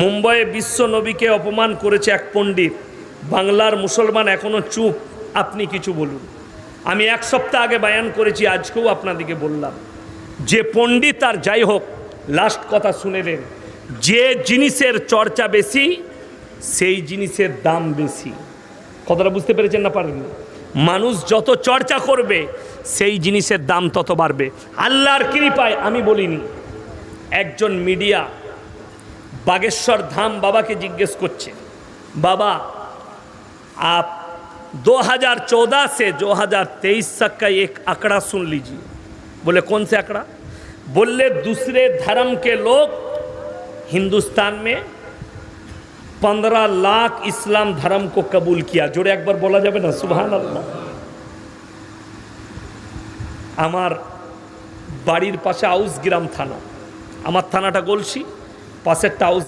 মুম্বাইয়ে বিশ্ব নবীকে অপমান করেছে এক পণ্ডিত, বাংলার মুসলমান এখনো চুপ। আপনি কিছু বলুন। আমি এক সপ্তাহ আগে বায়ান করেছি, আজকেও আপনাদেরকে বললাম, যে পণ্ডিত আর যাই হোক, লাস্ট কথা শুনে নেন, যে জিনিসের চর্চা বেশি সেই জিনিসের দাম বেশি। কথাটা বুঝতে পেরেছেন না পারেন? মানুষ যত চর্চা করবে সেই জিনিসের দাম তত বাড়বে। আল্লাহর কৃপায় আমি বলিনি, একজন মিডিয়া बागेश्वर धाम बाबा के जिज्ञेस करছে, बाबा आप 2014 से 2023 तक का एक आंकड़ा सुन लीजिए। बोले कौन से आंकड़ा? बोले दूसरे धर्म के लोग हिंदुस्तान में 15 लाख इस्लाम धर्म को कबूल किया। जोड़े एक बार बोला जाए ना, सुभान अल्लाह। आमार बाड़ीर पाशे आउस ग्राम थाना, आमार थानाटा गोलसी, पाशेरटा आउस